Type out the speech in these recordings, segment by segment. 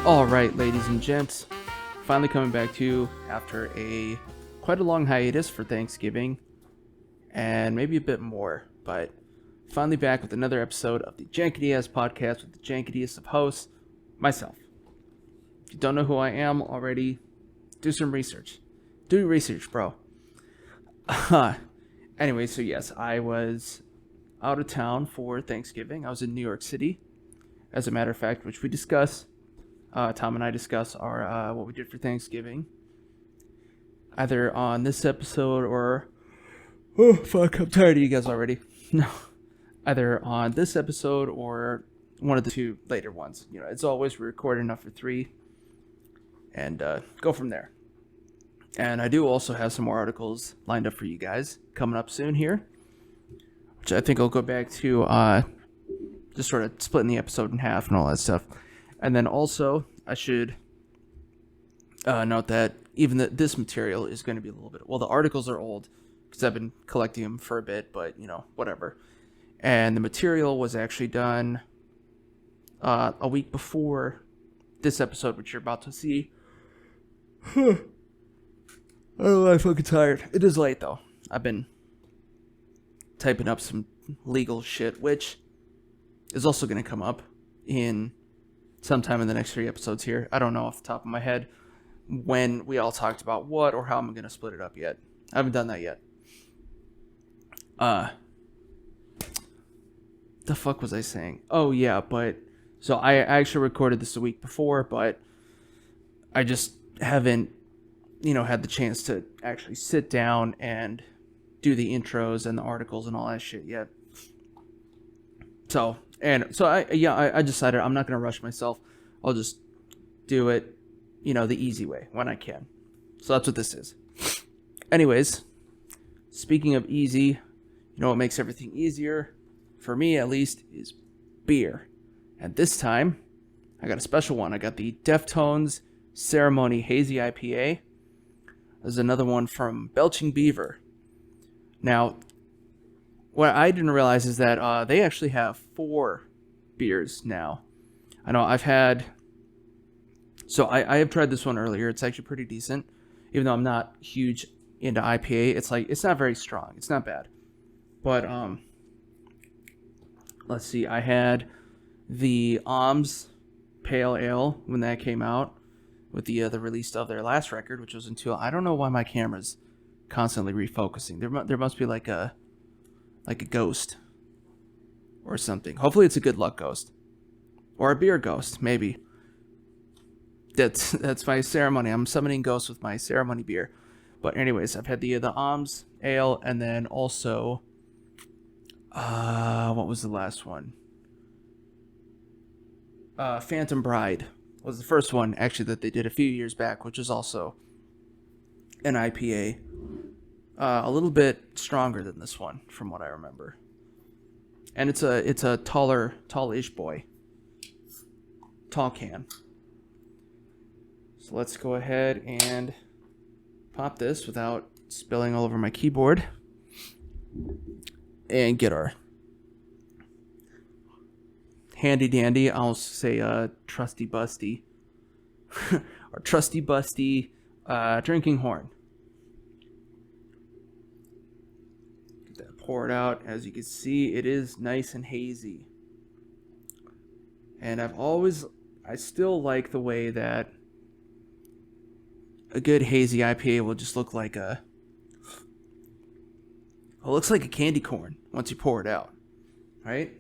All right, ladies and gents, finally coming back to you after quite a long hiatus for Thanksgiving and maybe a bit more, but finally back with another episode of the Jankity-ass podcast with the jankityest of hosts, myself. If you don't know who I am already, do some research. Do research, bro. Anyway, so yes, I was out of town for Thanksgiving. I was in New York City, as a matter of fact, which we discuss. Tom and I discuss our what we did for Thanksgiving, either on this episode or I'm tired of you guys already. No, either on this episode or one of the two later ones. You know, as always, we record enough for 3 and go from there. And I do also have some more articles lined up for you guys coming up soon here, which I think I'll go back to just sort of splitting the episode in half and all that stuff. And then also, I should note that even this material is going to be a little bit... Well, the articles are old, because I've been collecting them for a bit, but, you know, whatever. And the material was actually done a week before this episode, which you're about to see. I'm fucking tired. It is late, though. I've been typing up some legal shit, which is also going to come up in... sometime in the next 3 episodes here. I don't know off the top of my head when we all talked about what or how I'm going to split it up yet. I haven't done that yet. The fuck was I saying? Oh, yeah, but... So I actually recorded this a week before, but I just haven't, had the chance to actually sit down and do the intros and the articles and all that shit yet. So I decided I'm not going to rush myself. I'll just do it, the easy way when I can. So that's what this is. Anyways, speaking of easy, what makes everything easier, for me at least, is beer. And this time, I got a special one. I got the Deftones Ceremony Hazy IPA. There's another one from Belchingbeaver. Now, what I didn't realize is that they actually have 4 beers now. I know I have tried this one earlier. It's actually pretty decent, even though I'm not huge into IPA. It's not very strong. It's not bad, but let's see. I had the Arms Pale Ale when that came out with the release of their last record, which was until I don't know why my camera's constantly refocusing. There must be like a ghost or something. Hopefully it's a good luck ghost or a beer ghost, maybe. That's my ceremony. I'm summoning ghosts with my ceremony beer. But anyways, I've had the Arms Ale, and then also what was the last one? Phantom Bride was the first one actually that they did a few years back, which is also an IPA. A little bit stronger than this one, from what I remember. And it's a tallish boy. Tall can. So let's go ahead and pop this without spilling all over my keyboard. And get our handy dandy, I'll say trusty busty. Our trusty busty drinking horn. Pour it out. As you can see, it is nice and hazy. And I still like the way that a good hazy IPA will just look like it looks like a candy corn once you pour it out, right?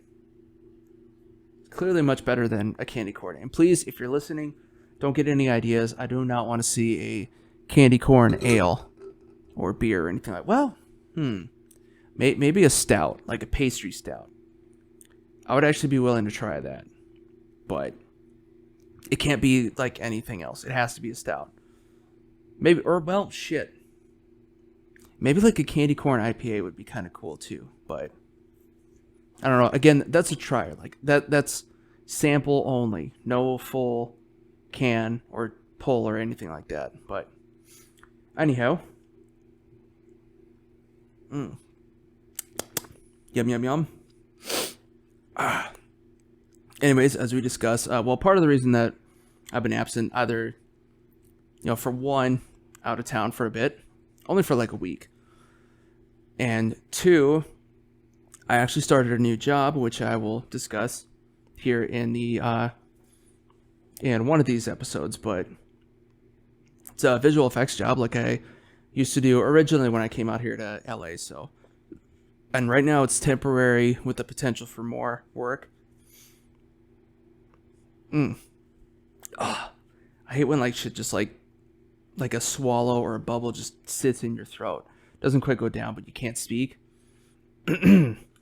It's clearly much better than a candy corn. And please, if you're listening, don't get any ideas. I do not want to see a candy corn ale or beer or anything like. Well, maybe a stout, like a pastry stout. I would actually be willing to try that. But it can't be like anything else. It has to be a stout. Maybe like a candy corn IPA would be kind of cool too. But I don't know. Again, that's a try. Like that's sample only. No full can or pull or anything like that. But anyhow. Yum, yum, yum. Anyways, as we discuss, part of the reason that I've been absent either, for one, out of town for a bit, only for like a week. And two, I actually started a new job, which I will discuss here in one of these episodes, but it's a visual effects job like I used to do originally when I came out here to LA. So, and right now it's temporary with the potential for more work. I hate when like shit just like a swallow or a bubble just sits in your throat. Doesn't quite go down, but you can't speak. Anywho,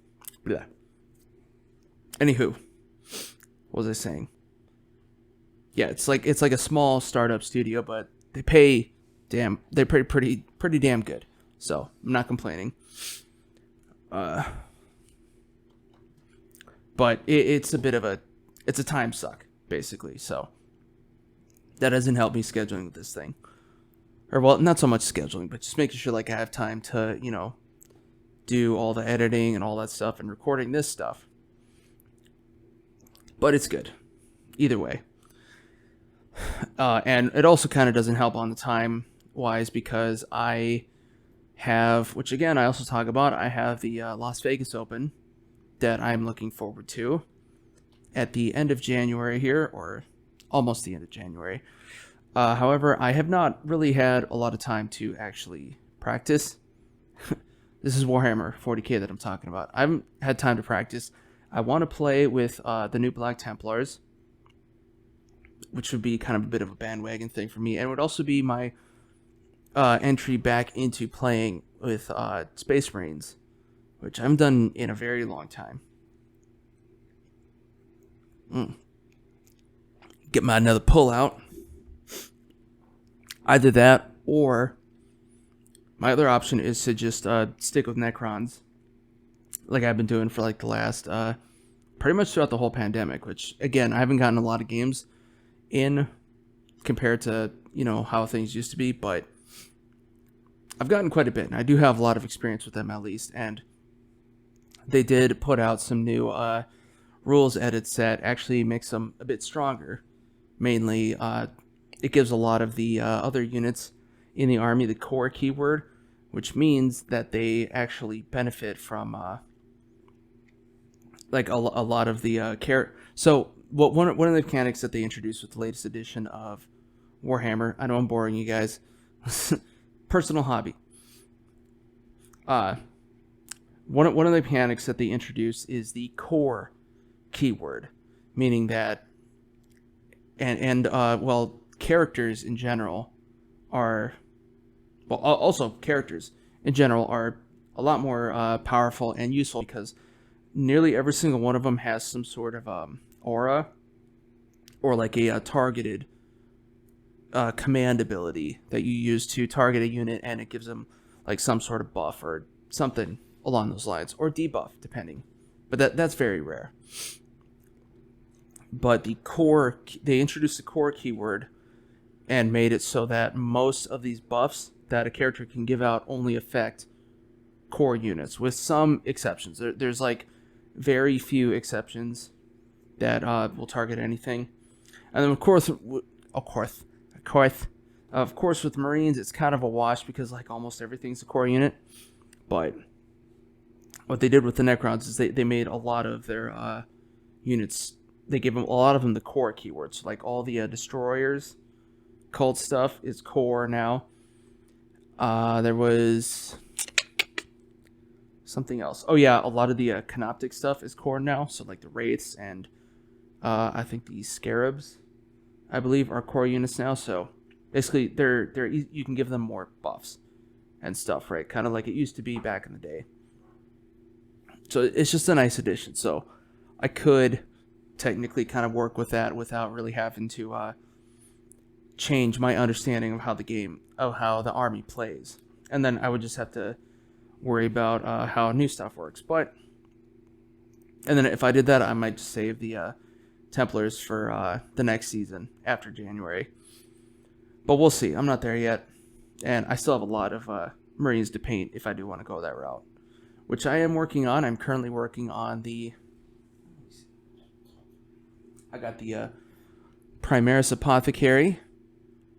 what was I saying? Yeah, it's like a small startup studio, but they pay pretty damn good. So I'm not complaining. But it's a bit of a time suck, basically. So that doesn't help me scheduling this thing. Or, well, not so much scheduling, but just making sure like I have time to, do all the editing and all that stuff and recording this stuff. But it's good. Either way. And it also kind of doesn't help on the time-wise because I have, which again I also talk about, I have the Las Vegas Open that I'm looking forward to at the end of January here, or almost the end of January. However, I have not really had a lot of time to actually practice. This is Warhammer 40k that I'm talking about. I haven't had time to practice. I want to play with the new Black Templars, which would be kind of a bit of a bandwagon thing for me, and it would also be my entry back into playing with Space Marines, which I haven't done in a very long time. Get my another pull out. Either that, or my other option is to just stick with Necrons, like I've been doing for like the last, pretty much throughout the whole pandemic, which, again, I haven't gotten a lot of games in compared to, how things used to be, but I've gotten quite a bit, and I do have a lot of experience with them at least, and they did put out some new rules edits that actually makes them a bit stronger. Mainly, it gives a lot of the other units in the army the core keyword, which means that they actually benefit from like a lot of the So one of the mechanics that they introduced with the latest edition of Warhammer, I know I'm boring you guys, personal hobby. One of the mechanics that they introduced is the core keyword, meaning that well, characters in general are, well, also characters in general are a lot more powerful and useful because nearly every single one of them has some sort of aura or like a targeted command ability that you use to target a unit, and it gives them like some sort of buff or something along those lines, or debuff depending, but that's very rare. But the core, they introduced the core keyword and made it so that most of these buffs that a character can give out only affect core units, with some exceptions. There's like very few exceptions that will target anything. And then of course with Marines, it's kind of a wash because like almost everything's a core unit. But what they did with the Necrons is they made a lot of their units, they gave them a lot of them the core keywords. Like all the destroyers, cult stuff is core now. There was something else. Oh yeah, a lot of the canoptic stuff is core now. So like the wraiths and I think the scarabs, I believe, are core units now. So basically, they're you can give them more buffs and stuff, right? Kind of like it used to be back in the day. So it's just a nice addition. So I could technically kind of work with that without really having to change my understanding of how the army plays, and then I would just have to worry about how new stuff works. And then if I did that, I might just save the Templars for the next season after January. But we'll see. I'm not there yet, and I still have a lot of Marines to paint if I do want to go that route, which I am working on. I'm currently working on I got the Primaris Apothecary.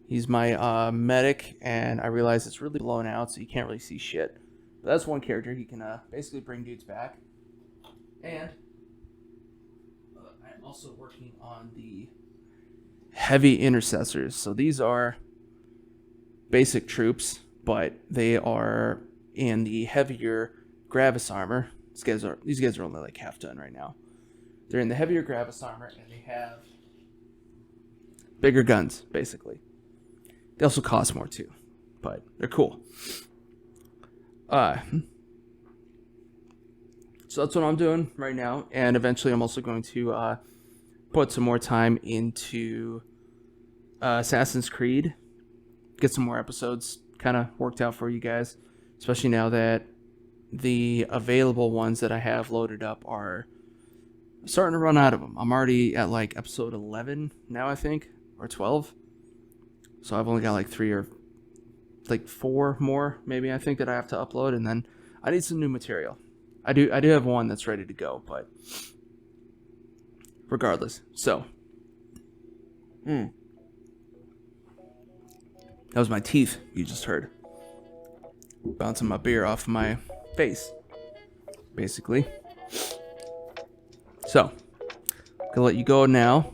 He's my medic, and I realize it's really blown out, so you can't really see shit. But that's one character. He can basically bring dudes back. And I'm also working on the heavy intercessors. So these are basic troops, but they are in the heavier Gravis armor. These guys are only like half done right now. They're in the heavier Gravis armor, and they have bigger guns, basically. They also cost more too, but they're cool. So that's what I'm doing right now, and eventually I'm also going to put some more time into Assassin's Creed, get some more episodes kind of worked out for you guys, especially now that the available ones that I have loaded up are starting to run out of them. I'm already at like episode 11 now, I think, or 12. So I've only got like 3 or like 4 more, maybe, I think, that I have to upload, and then I need some new material. I do have one that's ready to go, but regardless. So that was my teeth you just heard bouncing my beer off my face, basically. So gonna let you go now.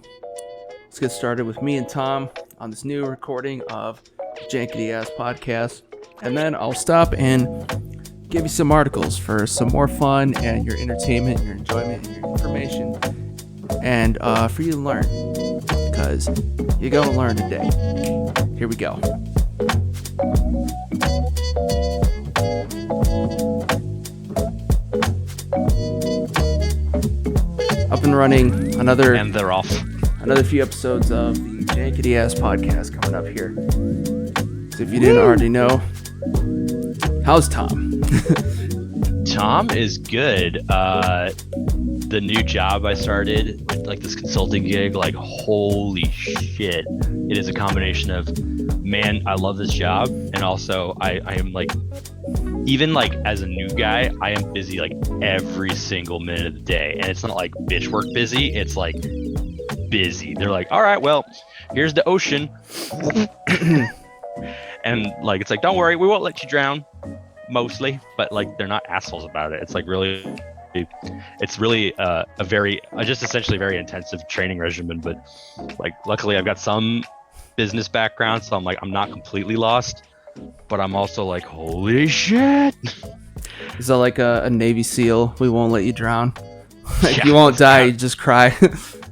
Let's get started with me and Tom on this new recording of Jankity-ass podcast, and then I'll stop and give you some articles for some more fun and your entertainment, your enjoyment, and your information, and for you to learn, because you're gonna learn today. Here we go. Up and running, and they're off. Another few episodes of the Jankity-ass podcast coming up here. So if you didn't already know, how's Tom? Tom is good. The new job I started with, like, this consulting gig, like, holy shit. It is a combination of, man, I love this job, and also I am, like, even, like, as a new guy, I am busy, like, every single minute of the day. And it's not like bitch work busy, it's like busy. They're like, all right, well, here's the ocean. And, like, it's like, don't worry, we won't let you drown, mostly. But, like, they're not assholes about it. It's like really a very, just essentially very intensive training regimen. But, like, luckily I've got some business background, so I'm like, I'm not completely lost, but I'm also like, holy shit. Is that like a Navy SEAL? We won't let you drown. Like, yeah, you won't die, you just cry.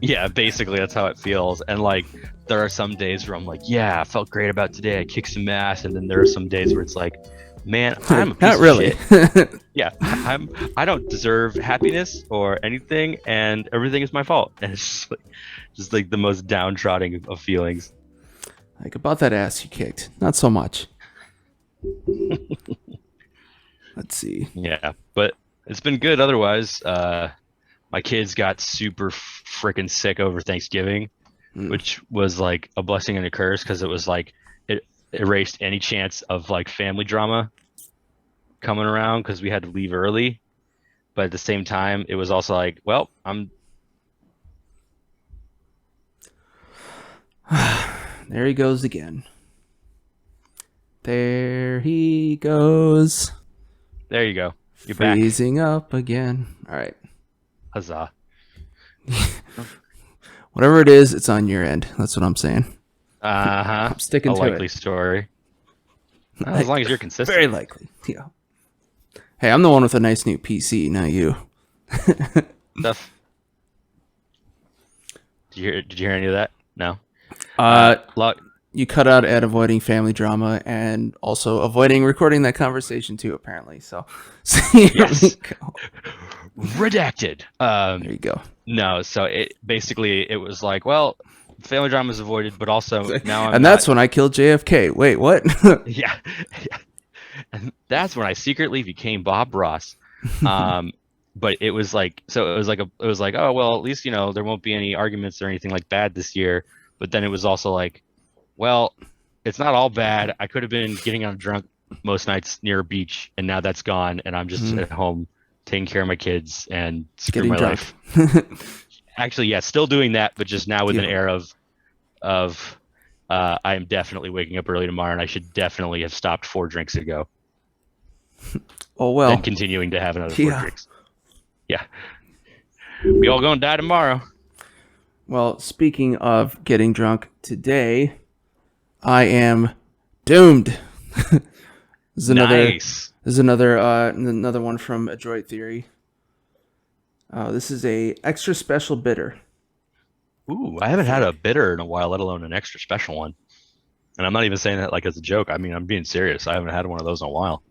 Yeah, basically that's how it feels. And, like, there are some days where I'm like, yeah, I felt great about today, I kicked some ass. And then there are some days where it's like, man, I'm a piece not really. of shit. Yeah, I don't deserve happiness or anything, and everything is my fault. And it's just like the most downtrodden of feelings. Like, about that ass you kicked, not so much. Let's see. Yeah, but it's been good otherwise. My kids got super freaking sick over Thanksgiving, which was like a blessing and a curse, because it was like it erased any chance of, like, family drama coming around, because we had to leave early. But at the same time, it was also like, well, There he goes again. There he goes. There you go. You're freezing back. Up again. All right. Huzzah. Whatever it is, it's on your end. That's what I'm saying. I'm sticking to it. A likely story. As long as you're consistent. Very likely. Yeah. Hey, I'm the one with a nice new PC, not you. Stuff. Did you hear any of that? No. You cut out at avoiding family drama and also avoiding recording that conversation too, apparently. So yes. We go. Redacted. There you go. No, so it was like, well, family drama is avoided, but also now that's when I killed JFK. Wait, what? Yeah. And that's when I secretly became Bob Ross. But it was like, oh, well, at least, there won't be any arguments or anything like bad this year. But then it was also like, well, it's not all bad. I could have been getting on drunk most nights near a beach, and now that's gone, and I'm just at home taking care of my kids and screwing my life. Actually, yeah, still doing that, but just now with an air of, of I am definitely waking up early tomorrow, and I should definitely have stopped 4 drinks ago. Oh well. Then continuing to have another 4 drinks. Yeah. We all gonna die tomorrow. Well, speaking of getting drunk, today I am doomed. This is Nice. another one from Adroit Theory. This is a extra special bitter. Ooh, I haven't had a bitter in a while, let alone an extra special one. And I'm not even saying that like as a joke. I mean, I'm being serious. I haven't had one of those in a while.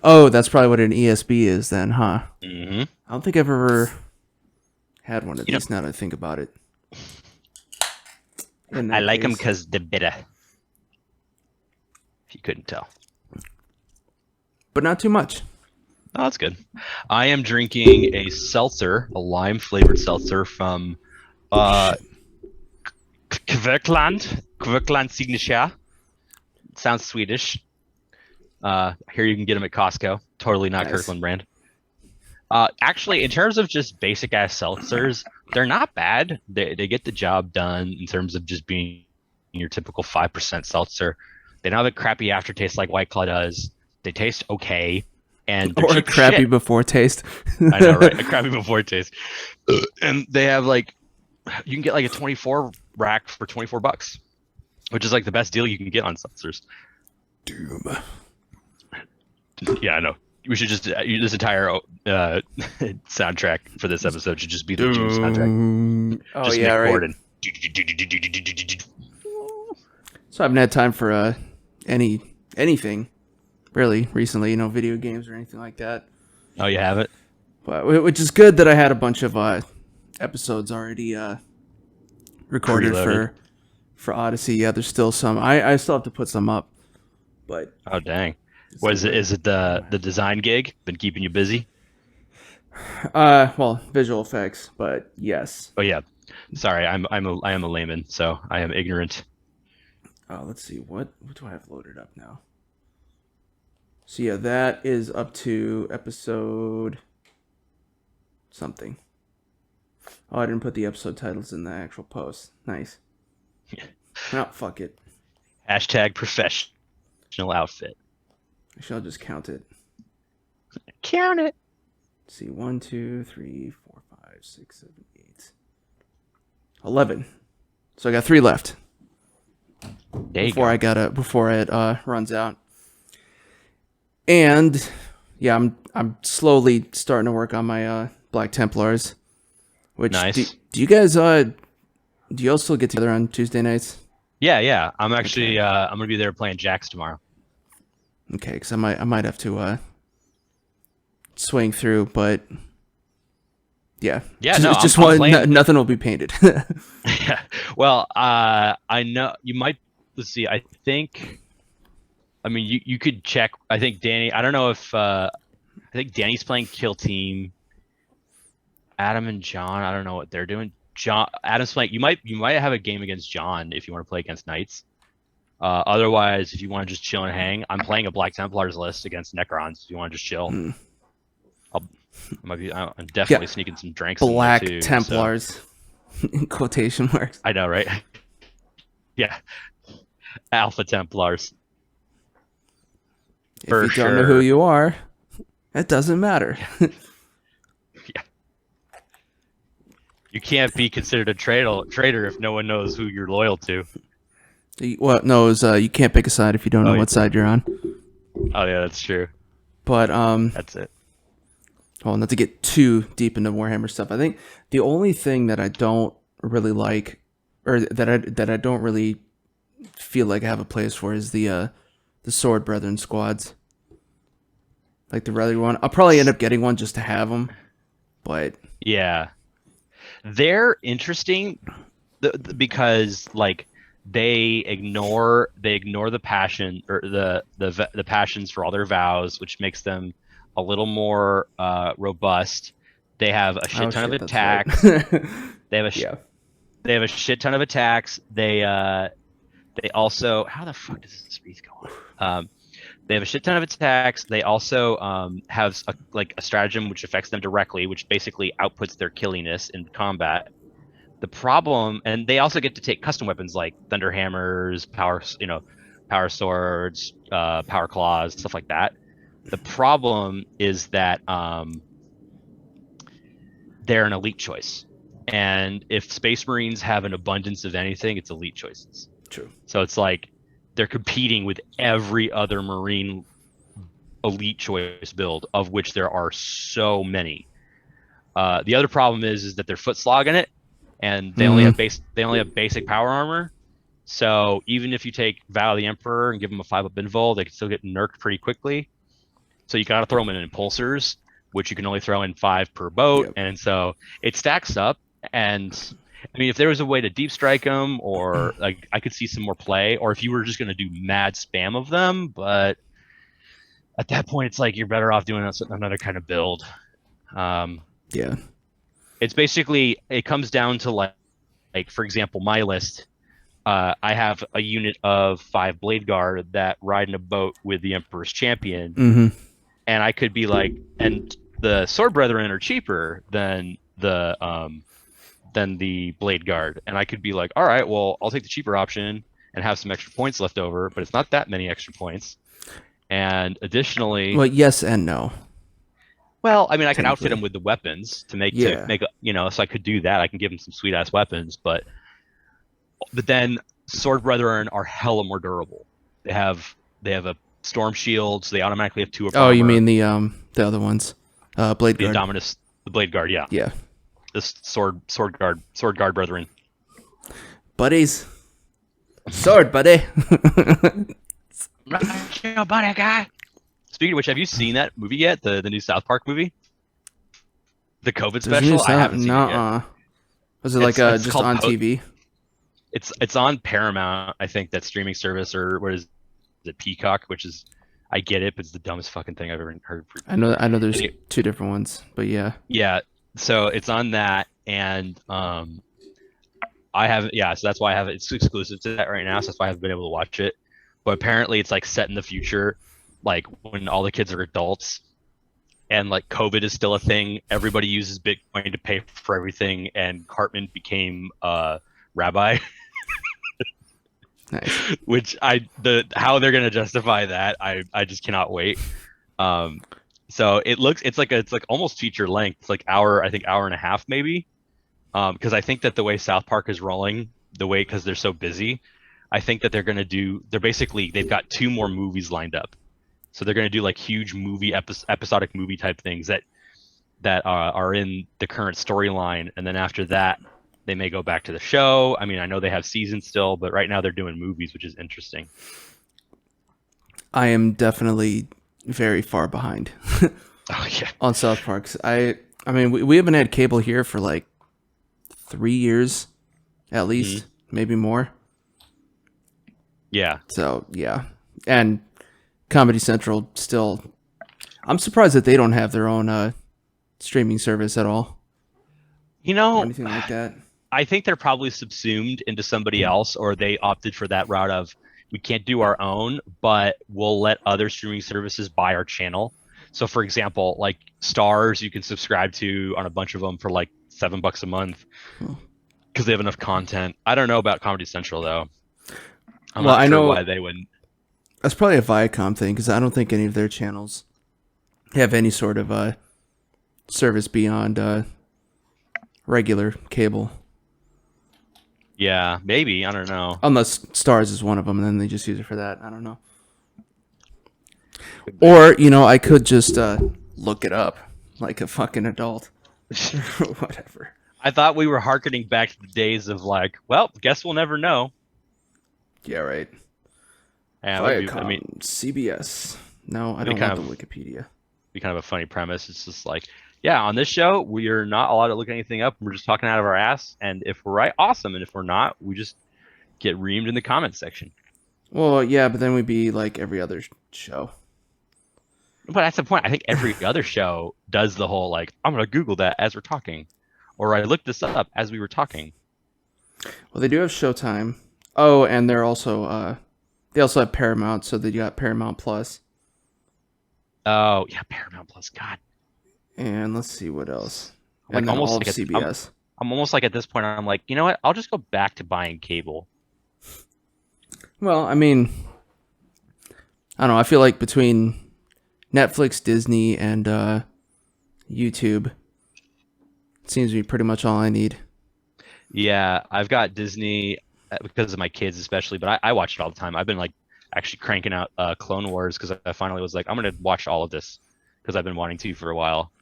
Oh, that's probably what an ESB is then, huh? Mm-hmm. I don't think I've ever had one of these now that I think about it. I like them because they're bitter. If you couldn't tell. But not too much. Oh, that's good. I am drinking a seltzer, a lime-flavored seltzer from Kverkland Signature. Sounds Swedish. Here you can get them at Costco. Totally not Nice. Kirkland brand. Actually, in terms of just basic-ass seltzers, they're not bad. They get the job done in terms of just being your typical 5% seltzer. They don't have a crappy aftertaste like White Claw does. They taste okay. And Or a crappy shit. before taste. I know, right? A crappy before taste. And they have like, you can get like a 24 rack for $24, which is like the best deal you can get on seltzers. Doom. Yeah, I know. We should just this entire soundtrack for this episode should just be the Doom soundtrack. Oh just yeah, right. Gordon. So I haven't had time for anything really recently, video games or anything like that. Oh, you have it? But which is good that I had a bunch of episodes already recorded for Odyssey. Yeah, there's still some. I still have to put some up. But oh dang. Is it the design gig been keeping you busy? Well, visual effects, but yes. Oh yeah. Sorry, I am a layman, so I am ignorant. Let's see, what do I have loaded up now? So yeah, that is up to episode something. Oh, I didn't put the episode titles in the actual post. Nice. Oh, fuck it. # professional outfit. Actually, I'll just count it. Count it. Let's see, 1, 2, 3, 4, 5, 6, 7, 8, 11. So I got 3 left. There you go. Before it runs out. And yeah, I'm slowly starting to work on my Black Templars. Which nice. Do you guys do you all still get together on Tuesday nights? Yeah. I'm actually I'm gonna be there playing Jacks tomorrow. Okay, because I might have to swing through, but yeah. Nothing will be painted. Yeah. Well, I know you might. Let's see. I think. I mean, you could check. I think Danny. I don't know if. I think Danny's playing Kill Team. Adam and John. I don't know what they're doing. Adam's playing. You might have a game against John if you want to play against Knights. Otherwise, if you want to just chill and hang, I'm playing a Black Templars list against Necrons. If you want to just chill, I'm definitely sneaking some drinks. Black in there too, Templars, in quotation marks. I know, right? Yeah, Alpha Templars. If you don't know who you are, it doesn't matter. Yeah. You can't be considered a traitor if no one knows who you're loyal to. Well, no, you can't pick a side if you don't know what side you're on. Oh yeah, that's true. But that's it. Well, not to get too deep into Warhammer stuff. I think the only thing that I don't really like, or that I don't really feel like I have a place for, is the Sword Brethren squads. Like the regular one. I'll probably end up getting one just to have them. But yeah, they're interesting because like they ignore the passion or the passions for all their vows, which makes them a little more robust. They have a shit ton of attacks. Right. They have a shit ton of attacks. They also, how the fuck does this wreath go on? They have a shit ton of attacks. They also have a stratagem which affects them directly, which basically outputs their killiness in combat. The problem, and they also get to take custom weapons like thunder hammers, power swords, power claws, stuff like that. The problem is that they're an elite choice, and if Space Marines have an abundance of anything, it's elite choices. True. So it's like they're competing with every other Marine elite choice build, of which there are so many. The other problem is that they're foot slogging it, and they only have basic power armor. So even if you take Vow of the Emperor and give them a 5-up invul, they can still get nerked pretty quickly. So you gotta throw them in impulsors, which you can only throw in 5 per boat, Yep. and so it stacks up. And I mean, if there was a way to deep strike them, or like I could see some more play, or if you were just gonna do mad spam of them, but at that point, it's like you're better off doing another kind of build. Yeah. It's basically, it comes down to like for example, my list. I have a unit of 5 Bladeguard that ride in a boat with the Emperor's Champion, and I could be like, and the Sword Brethren are cheaper than the Bladeguard, and I could be like, all right, well, I'll take the cheaper option and have some extra points left over, but it's not that many extra points. And additionally, well, yes and no. Well, I mean, I can outfit them with the weapons to make, Yeah. so I could do that. I can give them some sweet ass weapons, but then Sword Brethren are hella more durable. They have a storm shield, so they automatically have 2 of armor. Oh, you mean the other ones, Blade the Guard. Indominus, the Blade Guard, yeah. Yeah. This sword guard brethren. Buddies. Sword, buddy. Buddy, guy. Speaking of which, have you seen that movie yet? The new South Park movie? The COVID special? I haven't seen it yet. Was it like It's just called on TV? It's on Paramount, I think, that streaming service, or what is it, Peacock, which is, I get it, but it's the dumbest fucking thing I've ever heard. I know there's 2 different ones, but yeah. Yeah, so it's on that, and I haven't, so that's why I have it. It's exclusive to that right now, so that's why I haven't been able to watch it. But apparently it's like set in the future, like when all the kids are adults and like COVID is still a thing. Everybody uses Bitcoin to pay for everything, and Cartman became rabbi. Nice. Which how they're gonna justify that, I just cannot wait. So it's like almost feature length. It's like hour and a half maybe. Because I think that the way South Park is rolling, because they're so busy, I think that they've got 2 more movies lined up. So they're gonna do like huge movie episodic movie type things that are in the current storyline, and then after that they may go back to the show. I mean, I know they have seasons still, but right now they're doing movies, which is interesting. I am definitely very far behind on South Park. I mean, we haven't had cable here for like 3 years, at least, maybe more. Yeah. So yeah, and Comedy Central still. I'm surprised that they don't have their own streaming service at all. Or anything like that. I think they're probably subsumed into somebody else, or they opted for that route of, we can't do our own, but we'll let other streaming services buy our channel. So for example, like Stars, you can subscribe to on a bunch of them for like $7 a month because they have enough content. I don't know about Comedy Central though. I'm not sure why they wouldn't. That's probably a Viacom thing, because I don't think any of their channels have any sort of service beyond regular cable. Yeah, maybe. I don't know. Unless Stars is one of them, and then they just use it for that. I don't know. Or, I could just look it up like a fucking adult. Whatever. I thought we were hearkening back to the days of like, well, guess we'll never know. Yeah, right. Yeah, Viacom, CBS. No, I don't want the Wikipedia. Be kind of a funny premise. It's just like, yeah, on this show, we are not allowed to look anything up. We're just talking out of our ass. And if we're right, awesome. And if we're not, we just get reamed in the comments section. Well, yeah, but then we'd be like every other show. But that's the point. I think every other show does the whole, like, I'm going to Google that as we're talking. Or I looked this up as we were talking. Well, they do have Showtime. Oh, and they're also, they also have Paramount, so they got Paramount Plus. Oh, yeah, Paramount Plus. God. And let's see what else. Like and then almost all like of CBS. I'm almost like at this point, I'm like, you know what? I'll just go back to buying cable. Well, I mean, I don't know. I feel like between Netflix, Disney, and YouTube, it seems to be pretty much all I need. Yeah, I've got Disney because of my kids especially, but I watch it all the time. I've been like actually cranking out Clone Wars because I finally was like, I'm gonna watch all of this because I've been wanting to for a while.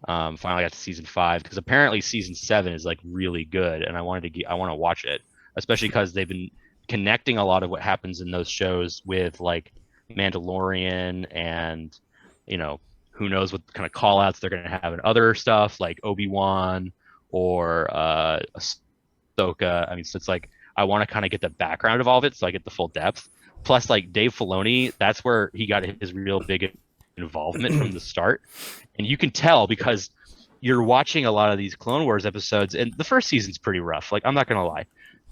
Finally got to season 5 because apparently season 7 is like really good, and I want to watch it, especially because they've been connecting a lot of what happens in those shows with like Mandalorian and who knows what kind of call outs they're going to have in other stuff like Obi-Wan or Ahsoka. I mean, so it's like I want to kind of get the background of all of it so I get the full depth. Plus, like Dave Filoni, that's where he got his real big involvement from the start. And you can tell because you're watching a lot of these Clone Wars episodes, and the first season's pretty rough. Like, I'm not going to lie.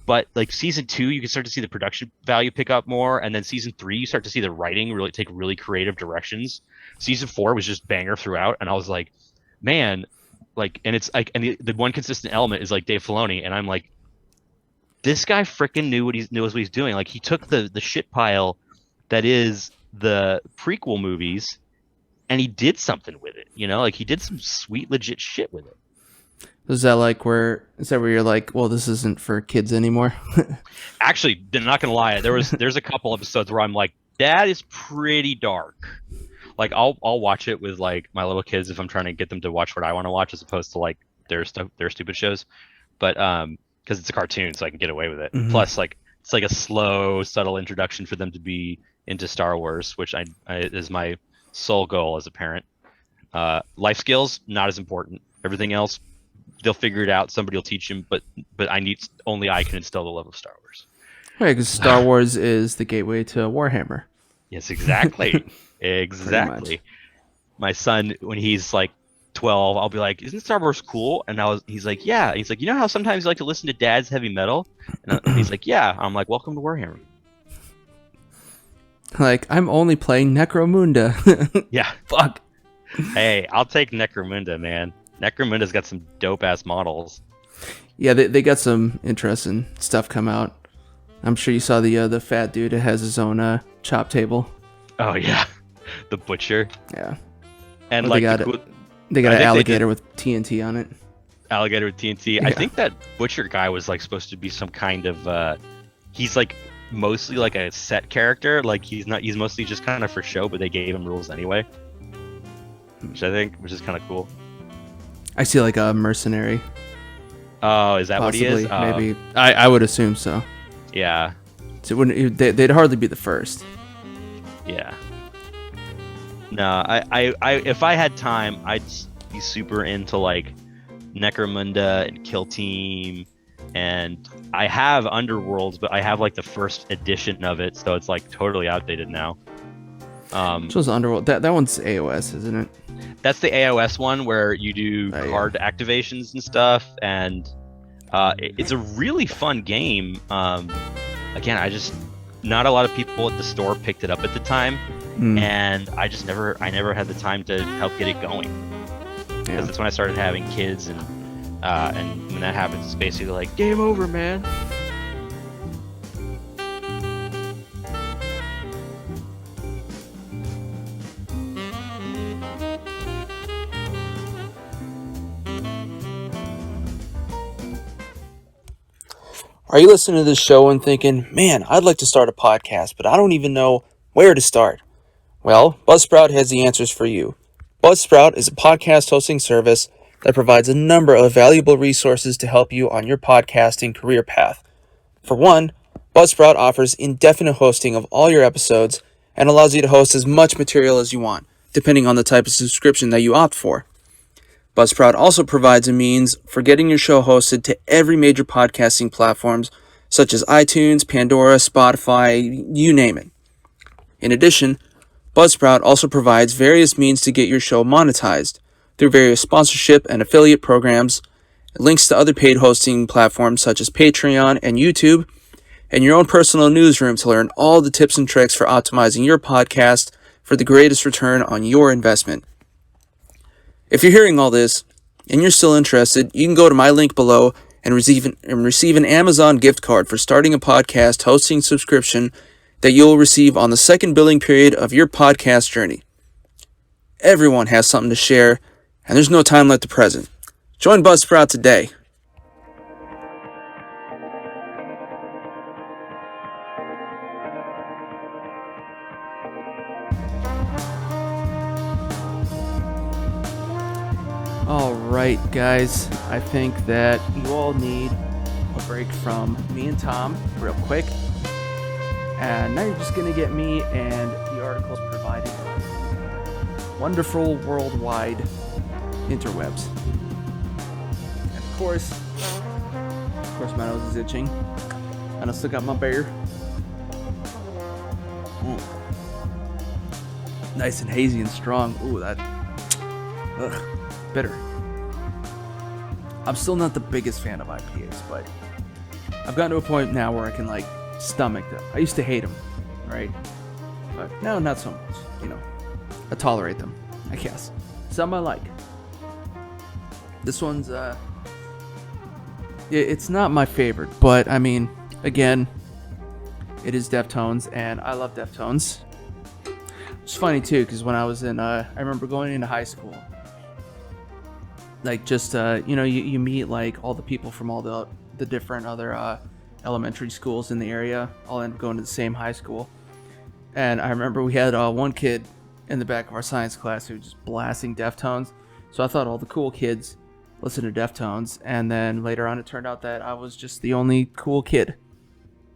But like season 2, you can start to see the production value pick up more. And then season 3, you start to see the writing really take really creative directions. Season 4 was just banger throughout. And I was like, man, like, and it's like, and the one consistent element is like Dave Filoni. And I'm like, this guy freaking knows what he's doing. Like, he took the shit pile that is the prequel movies and he did something with it, like he did some sweet, legit shit with it. Is that where you're like, well, this isn't for kids anymore? Actually, I'm not gonna lie. There's a couple episodes where I'm like, that is pretty dark. Like I'll watch it with like my little kids if I'm trying to get them to watch what I want to watch as opposed to like their stupid shows. But because it's a cartoon, so I can get away with it. Mm-hmm. Plus, like it's like a slow, subtle introduction for them to be into Star Wars, which I is my sole goal as a parent. Life skills not as important. Everything else, they'll figure it out. Somebody will teach them, but only I can instill the love of Star Wars. Right, because Star Wars is the gateway to Warhammer. Yes, exactly. Exactly. My son, when he's like 12, I'll be like, "Isn't Star Wars cool?" And he's like, "Yeah." He's like, "You know how sometimes you like to listen to Dad's heavy metal?" And he's like, "Yeah." I'm like, "Welcome to Warhammer." Like, I'm only playing Necromunda. Yeah. Fuck. Hey, I'll take Necromunda, man. Necromunda's got some dope-ass models. Yeah, they got some interesting stuff come out. I'm sure you saw the fat dude that has his own chop table. Oh, yeah. The butcher. Yeah. And well, they got an alligator with TNT on it. Alligator with TNT. Yeah. I think that butcher guy was like supposed to be some kind of he's like mostly like a set character. Like he's mostly just kind of for show, but they gave him rules anyway. Which is kind of cool. I see like a mercenary. Oh, is that possibly, what he is? Maybe. I would assume so. Yeah. So they'd hardly be the first. Yeah. No, I if I had time, I'd be super into like Necromunda and Kill Team, and I have Underworlds, but I have like the first edition of it, so it's like totally outdated now. Which was Underworld? That one's AOS, isn't it? That's the AOS one where you do card activations and stuff, and it's a really fun game. Again, not a lot of people at the store picked it up at the time, and I never had the time to help get it going. Because that's when I started having kids, and when that happens, it's basically like game over, man. Are you listening to this show and thinking, man, I'd like to start a podcast, but I don't even know where to start? Well, Buzzsprout has the answers for you. Buzzsprout is a podcast hosting service that provides a number of valuable resources to help you on your podcasting career path. For one, Buzzsprout offers indefinite hosting of all your episodes and allows you to host as much material as you want, depending on the type of subscription that you opt for. Buzzsprout also provides a means for getting your show hosted to every major podcasting platforms such as iTunes, Pandora, Spotify, you name it. In addition, Buzzsprout also provides various means to get your show monetized through various sponsorship and affiliate programs, links to other paid hosting platforms such as Patreon and YouTube, and your own personal newsroom to learn all the tips and tricks for optimizing your podcast for the greatest return on your investment. If you're hearing all this, and you're still interested, you can go to my link below and receive an Amazon gift card for starting a podcast hosting subscription that you'll receive on the second billing period of your podcast journey. Everyone has something to share, and there's no time like the present. Join Buzzsprout today. Alright, guys, I think that you all need a break from me and Tom real quick. And now you're just going to get me and the articles provided by wonderful worldwide interwebs. And of course, my nose is itching. And I still got my beer. Nice and hazy and strong. Ooh, that... Ugh. Bitter. I'm still not the biggest fan of IPAs, but I've gotten to a point now where I can like stomach them. I used to hate them, right? But now not so much. You know, I tolerate them, I guess. Some I like. This one's it's not my favorite, but I mean, again, it is Deftones, and I love Deftones. It's funny too, because when I was in, I remember going into high school. Like, just, you meet, like, all the people from all the different other elementary schools in the area. All end up going to the same high school. And I remember we had one kid in the back of our science class who was just blasting Deftones. So I thought all the cool kids listened to Deftones. And then later on it turned out that I was just the only cool kid.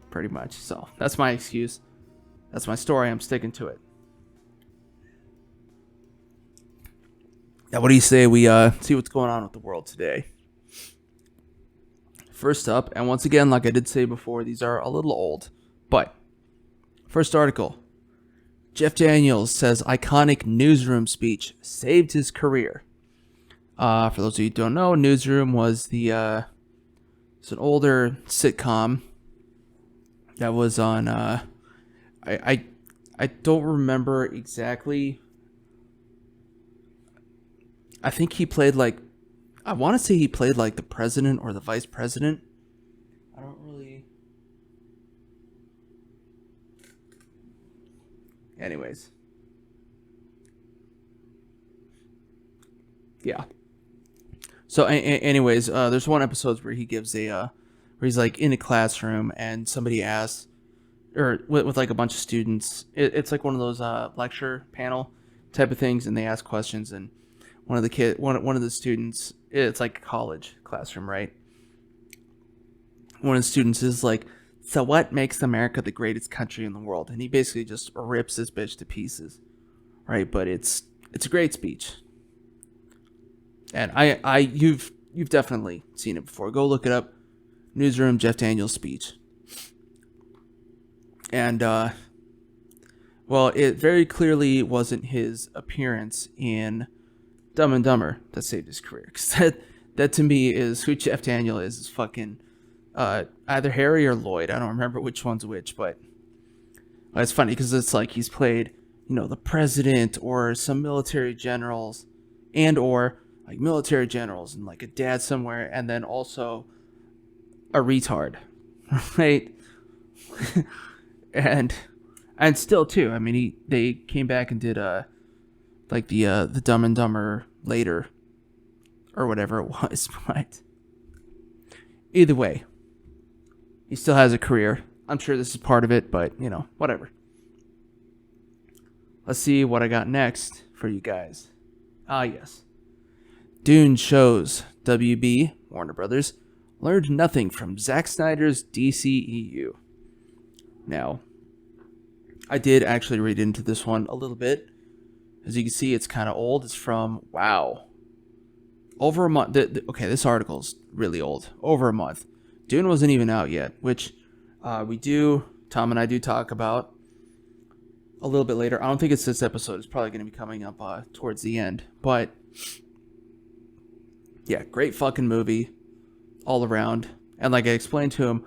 Pretty much. So that's my excuse. That's my story. I'm sticking to it. Now, what do you say we see what's going on with the world today? First up, and once again, like I did say before, these are a little old, but first article. Jeff Daniels says iconic newsroom speech saved his career. For those of you who don't know, Newsroom was it's an older sitcom that was on. I don't remember exactly. I think he played I want to say he played like the president or the vice president. I don't really. Anyways. Yeah. So anyways, there's one episode where he gives where he's like in a classroom and somebody asks, or with like a bunch of students. It's like one of those lecture panel type of things, and they ask questions, and one of the students, it's like a college classroom, right? One of the students is like, so what makes America the greatest country in the world? And he basically just rips this bitch to pieces, right? But it's a great speech. And you've definitely seen it before. Go look it up. Newsroom, Jeff Daniels speech. And, well, it very clearly wasn't his appearance in Dumb and Dumber that saved his career. Because that to me is who Jeff Daniels is fucking either Harry or Lloyd. I don't remember which one's which, but it's funny because it's like he's played, the president or some military generals and or like military generals and like a dad somewhere, and then also a retard, right? and still too. I mean, they came back and did like the Dumb and Dumber later, or whatever it was. But either way, he still has a career. I'm sure this is part of it, but whatever. Let's see what I got next for you guys. Yes. Dune shows WB, Warner Brothers, learned nothing from Zack Snyder's DCEU. Now, I did actually read into this one a little bit. As you can see, it's kind of old. It's from, over a month. Okay, this article's really old. Over a month. Dune wasn't even out yet, which Tom and I do talk about a little bit later. I don't think it's this episode. It's probably going to be coming up towards the end. But, yeah, great fucking movie all around. And like I explained to him,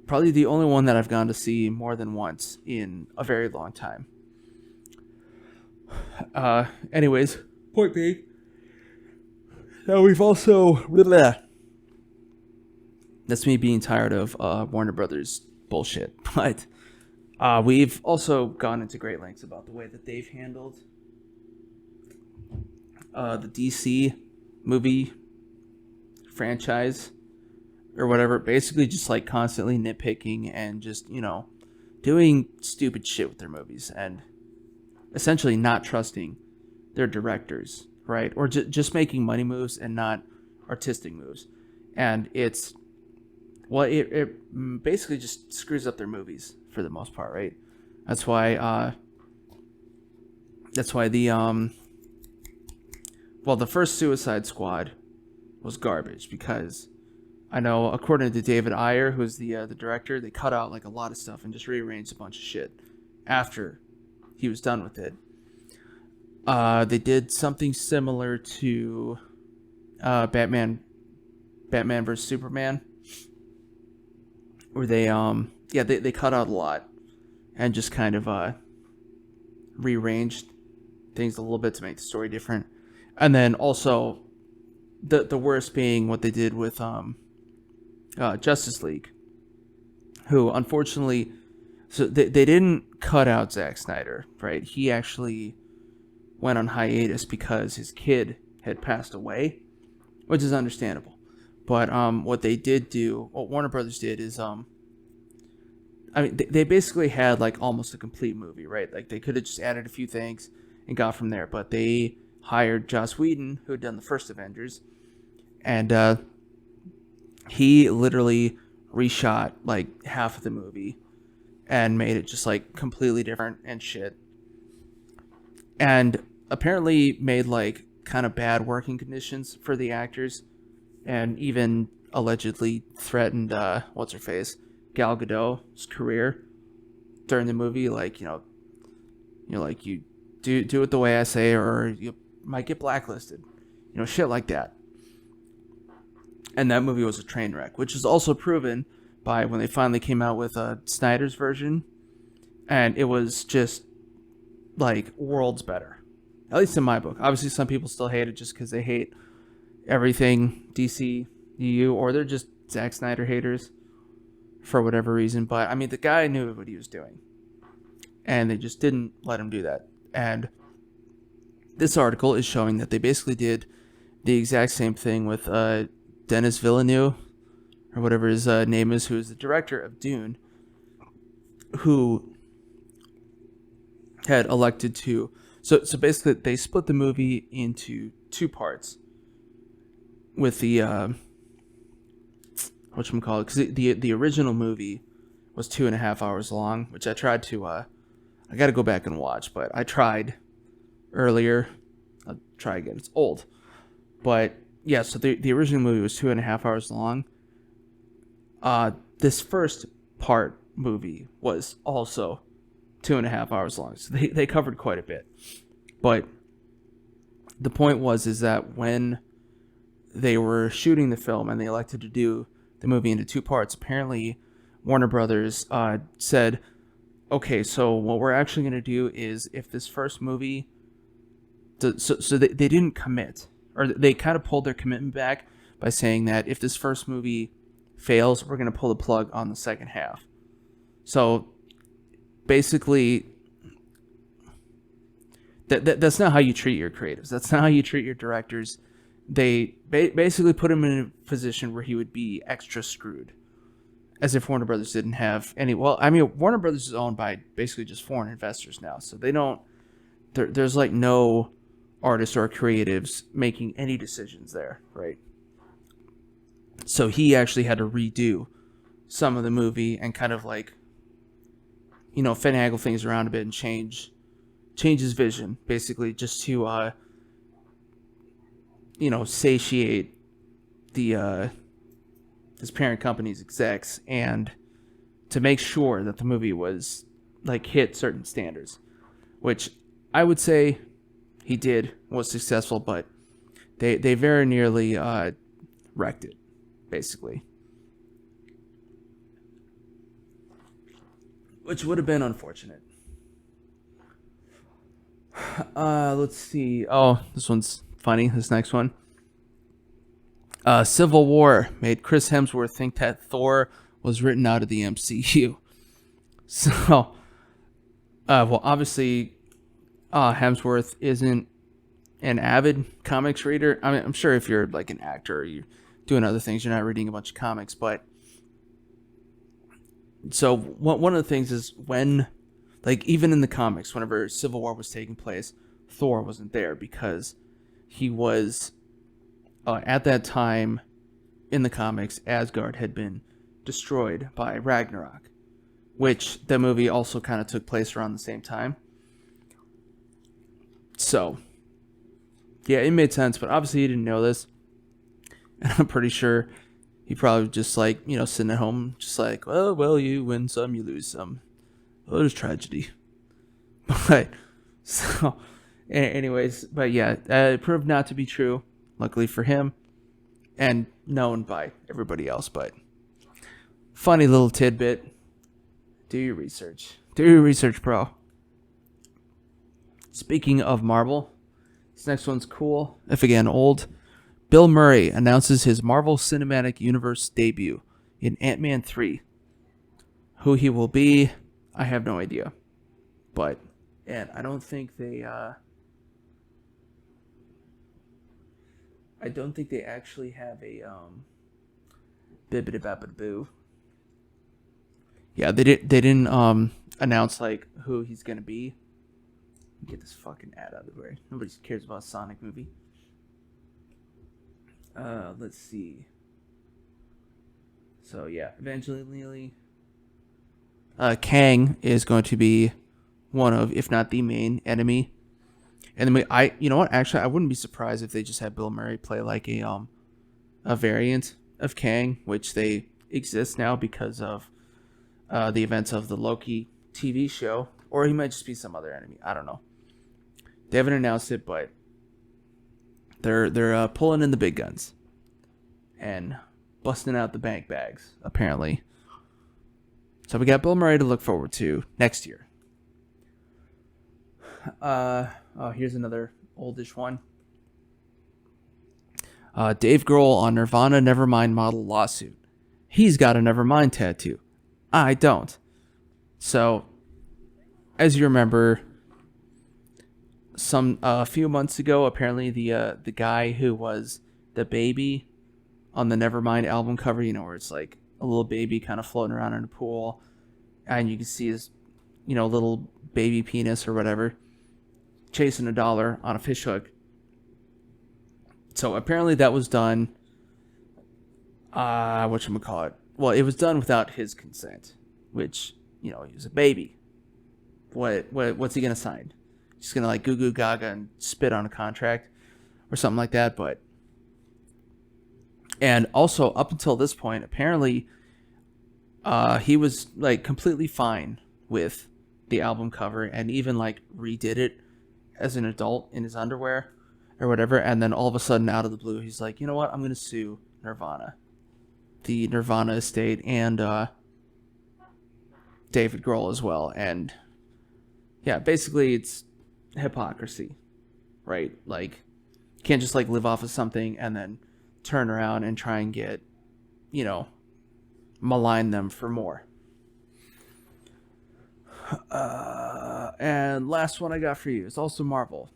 probably the only one that I've gone to see more than once in a very long time. Anyways, point being, Now we've also... That's me being tired of Warner Brothers bullshit. But we've also gone into great lengths about the way that they've handled the DC movie franchise or whatever. Basically just like constantly nitpicking and just, doing stupid shit with their movies and essentially not trusting their directors, right? Or just making money moves and not artistic moves. And it basically just screws up their movies for the most part, right? That's why the first Suicide Squad was garbage because I know, according to David Ayer, who's the director, they cut out like a lot of stuff and just rearranged a bunch of shit after he was done with it. They did something similar to Batman vs Superman, where they cut out a lot and just kind of rearranged things a little bit to make the story different. And then also the worst being what they did with Justice League, who unfortunately, so they didn't cut out Zack Snyder, right? He actually went on hiatus because his kid had passed away, which is understandable. But what Warner Brothers did is, they basically had like almost a complete movie, right? Like they could have just added a few things and got from there, but they hired Joss Whedon, who had done the first Avengers, and he literally reshot like half of the movie and made it just like completely different and shit. And apparently made like kind of bad working conditions for the actors, and even allegedly threatened what's her face, Gal Gadot's career during the movie. Like like you do it the way I say, or you might get blacklisted, shit like that. And that movie was a train wreck, which is also proven by when they finally came out with Snyder's version, and it was just like worlds better, at least in my book. Obviously, some people still hate it just because they hate everything DC EU, or they're just Zack Snyder haters for whatever reason. But I mean, the guy knew what he was doing, and they just didn't let him do that. And this article is showing that they basically did the exact same thing with Denis Villeneuve, or whatever his name is, who is the director of Dune, who had elected to... So basically, they split the movie into two parts with the... whatchamacallit, because the original movie was 2.5 hours long, which I tried to... I got to go back and watch, but I tried earlier. I'll try again. It's old. But... yeah, so the original movie was 2.5 hours long. This first part movie was also 2.5 hours long. So they covered quite a bit. But the point is that when they were shooting the film and they elected to do the movie into two parts, apparently Warner Brothers said, okay, so what we're actually going to do is, if this first movie... So they didn't commit. Or they kind of pulled their commitment back by saying that if this first movie fails, we're going to pull the plug on the second half. So basically, that's not how you treat your creatives. That's not how you treat your directors. They basically put him in a position where he would be extra screwed. As if Warner Brothers didn't have any... Well, I mean, Warner Brothers is owned by basically just foreign investors now. So they don't... There's like no artists or creatives making any decisions there, right? So he actually had to redo some of the movie and kind of like, finagle things around a bit and change his vision, basically, just to satiate the his parent company's execs, and to make sure that the movie was like hit certain standards, which I would say he was successful, but they very nearly wrecked it, basically. Which would have been unfortunate. Let's see. Oh, this one's funny, this next one. Civil War made Chris Hemsworth think that Thor was written out of the MCU. So, well, obviously, Hemsworth isn't an avid comics reader. I mean, I'm sure if you're like an actor or you're doing other things, you're not reading a bunch of comics. But so one of the things is when, like, even in the comics, whenever Civil War was taking place, Thor wasn't there because he was at that time in the comics, Asgard had been destroyed by Ragnarok, which the movie also kind of took place around the same time. So, yeah, it made sense, but obviously he didn't know this. And I'm pretty sure he probably just like, you know, sitting at home, just like, well, you win some, you lose some. Oh, there's tragedy. But, so, anyways, but yeah, it proved not to be true, luckily for him, and known by everybody else. But, funny little tidbit. Do your research. Do your research, bro. Speaking of Marvel, this next one's cool, if again old. Bill Murray announces his Marvel Cinematic Universe debut in Ant-Man 3. Who he will be, I have no idea. But, and I don't think they, actually have a, bibbidi-babbidi-boo. Yeah, they didn't announce like who he's gonna be. Get this fucking ad out of the way. Nobody cares about a Sonic movie. Let's see. So yeah, eventually, Kang is going to be one of, if not the main enemy. And then you know what? Actually, I wouldn't be surprised if they just had Bill Murray play like a variant of Kang, which they exist now because of the events of the Loki TV show, or he might just be some other enemy. I don't know. They haven't announced it, but they're pulling in the big guns and busting out the bank bags, apparently. So we got Bill Murray to look forward to next year. Here's another oldish one. Dave Grohl on Nirvana Nevermind model lawsuit. He's got a Nevermind tattoo. I don't. So, as you remember, a few months ago, apparently the guy who was the baby on the Nevermind album cover, you know, where it's like a little baby kind of floating around in a pool, and you can see his, you know, little baby penis or whatever, chasing a dollar on a fish hook. So apparently that was done. Whatchamacallit? Well, it was done without his consent, which, you know, he was a baby. What's he gonna sign? He's gonna like goo goo gaga and spit on a contract or something like that. But, and also up until this point, apparently, he was like completely fine with the album cover and even like redid it as an adult in his underwear or whatever. And then all of a sudden, out of the blue, he's like, you know what? I'm gonna sue Nirvana, the Nirvana estate, and David Grohl as well. And yeah, basically it's hypocrisy, right? Like, you can't just like live off of something and then turn around and try and get, you know, malign them for more. And last one I got for you is also Marvel.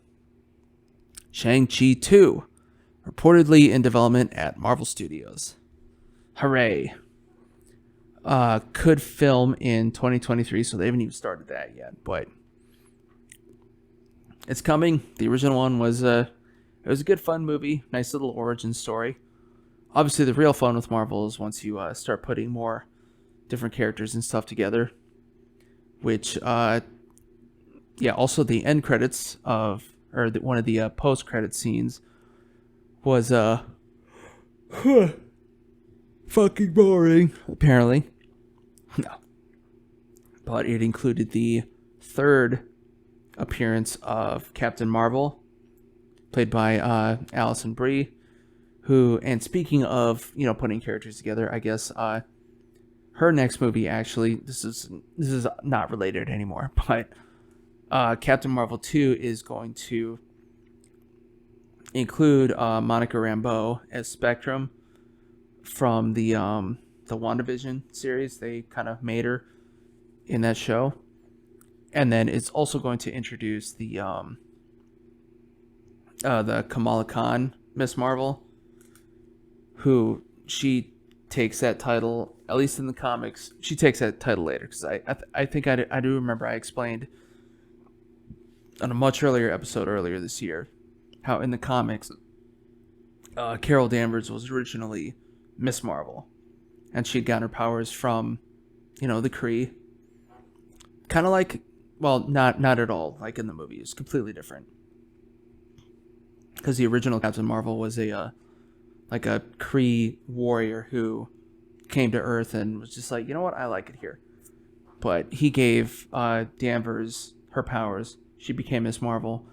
Shang-Chi 2, reportedly in development at Marvel Studios. Hooray. Could film in 2023, so they haven't even started that yet, but it's coming. The original one was it was a good fun movie, nice little origin story. Obviously the real fun with Marvel is once you start putting more different characters and stuff together, which also the end credits of, or one of the post credit scenes was fucking boring, apparently. No. But it included the third appearance of Captain Marvel, played by Alison Brie, who, and speaking of, you know, putting characters together, I guess her next movie, actually, this is not related anymore, but Captain Marvel 2 is going to include Monica Rambeau as Spectrum, from the WandaVision series. They kind of made her in that show. And then it's also going to introduce the Kamala Khan Miss Marvel, who she takes that title, at least in the comics. She takes that title later, because I think I do remember I explained on a much earlier episode earlier this year how in the comics Carol Danvers was originally Miss Marvel, and she'd gotten her powers from, the Kree. Kind of like, well, not at all like in the movie. It's completely different, because the original Captain Marvel was a Kree warrior who came to Earth and was just like, you know what, I like it here. But he gave Danvers her powers. She became Miss Marvel,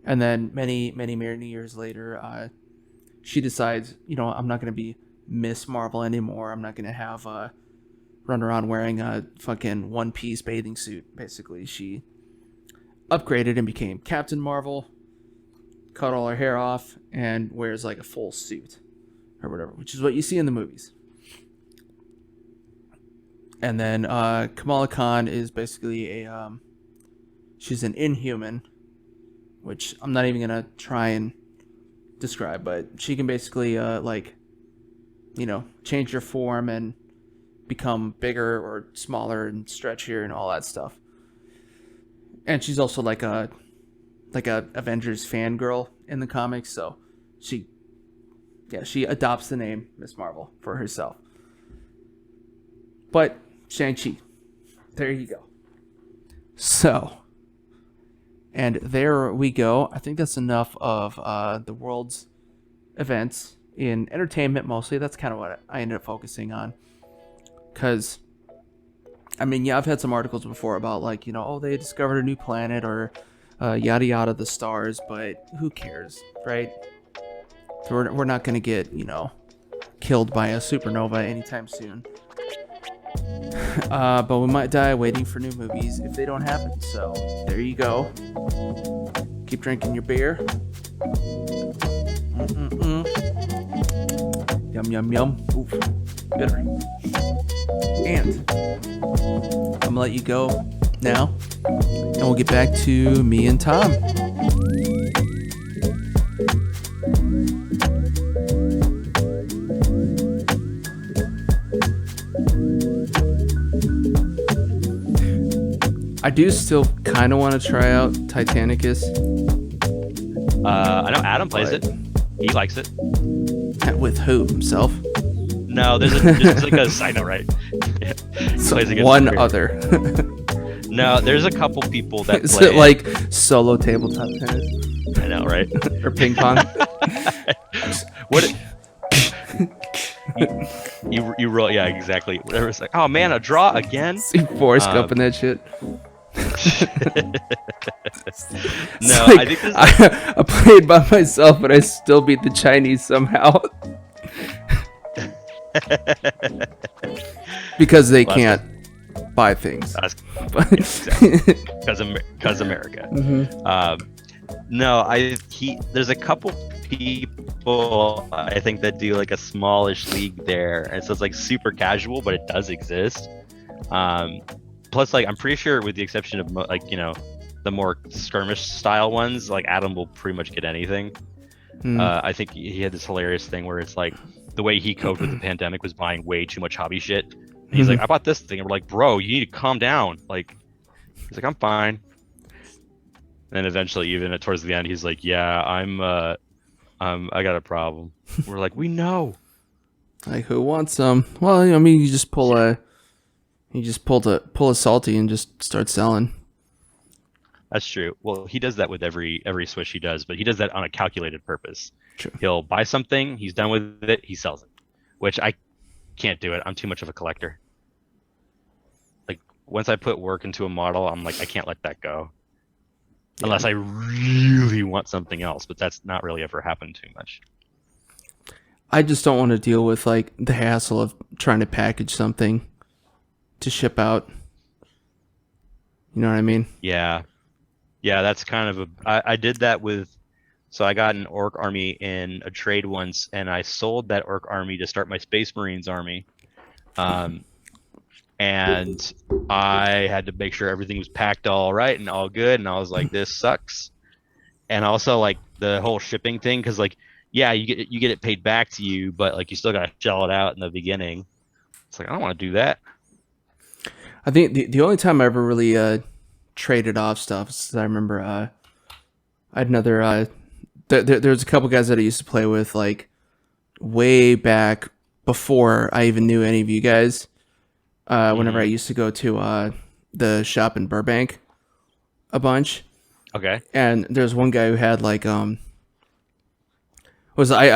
and then many years later, she decides, I'm not going to be Miss Marvel anymore. I'm not going to have run around wearing a fucking one-piece bathing suit. Basically, she upgraded and became Captain Marvel, cut all her hair off, and wears like a full suit or whatever, which is what you see in the movies. And then Kamala Khan is basically she's an Inhuman, which I'm not even gonna try and describe, but she can basically change her form and become bigger or smaller and stretchier and all that stuff. And she's also like a Avengers fangirl in the comics, so she adopts the name Miss Marvel for herself. But Shang-Chi, there you go. So, and there we go. I think that's enough of the world's events in entertainment mostly. That's kind of what I ended up focusing on. Because, I've had some articles before about they discovered a new planet or yada yada the stars, but who cares, right? We're not going to get, killed by a supernova anytime soon. But we might die waiting for new movies if they don't happen. So there you go. Keep drinking your beer. Yum yum yum. Oof, bitter. And I'm gonna let you go now, and we'll get back to me and Tom. I do still kind of want to try out Titanicus. I know Adam plays it. He likes it. With who? Himself? No, there's like a side note, right? So one other. No, there's a couple people that Is play it like solo tabletop tennis? I know, right? Or ping pong? What? You roll, yeah, exactly. Whatever. It's like, oh man, a draw again. See Forrest Gump and that shit. No, like, I think this I played by myself, but I still beat the Chinese somehow. Because they can't buy things. Because America. Mm-hmm. No, there's a couple people I think that do like a smallish league there, and so it's like super casual, but it does exist. Plus, like, I'm pretty sure, with the exception of the more skirmish style ones, like Adam will pretty much get anything. I think he had this hilarious thing where it's like the way he coped with the pandemic was buying way too much hobby shit. And he's like, I bought this thing, and we're like, bro, you need to calm down. Like, he's like, I'm fine. And then eventually, even towards the end, he's like, yeah, I got a problem. We're like, we know. Like, who wants some? Well, you just pull a Sortie and just start selling. That's true. Well, he does that with every switch he does, but he does that on a calculated purpose. True. He'll buy something, he's done with it, he sells it, which I can't do it. I'm too much of a collector. Like, once I put work into a model, I'm like, I can't let that go. Yeah. Unless I really want something else, but that's not really ever happened too much. I just don't want to deal with like the hassle of trying to package something to ship out. You know what I mean? Yeah, that's kind of I did that with So I got an orc army in a trade once, and I sold that orc army to start my Space Marines army. And I had to make sure everything was packed all right and all good. And I was like, this sucks. And also like the whole shipping thing, because like, yeah, you get it paid back to you, but like you still gotta shell it out in the beginning. It's like I don't want to do that. I think the only time I ever really traded off stuff is I remember I had another there's a couple guys that I used to play with like way back before I even knew any of you guys. Whenever I used to go to the shop in Burbank a bunch. Okay. And there's one guy who had like I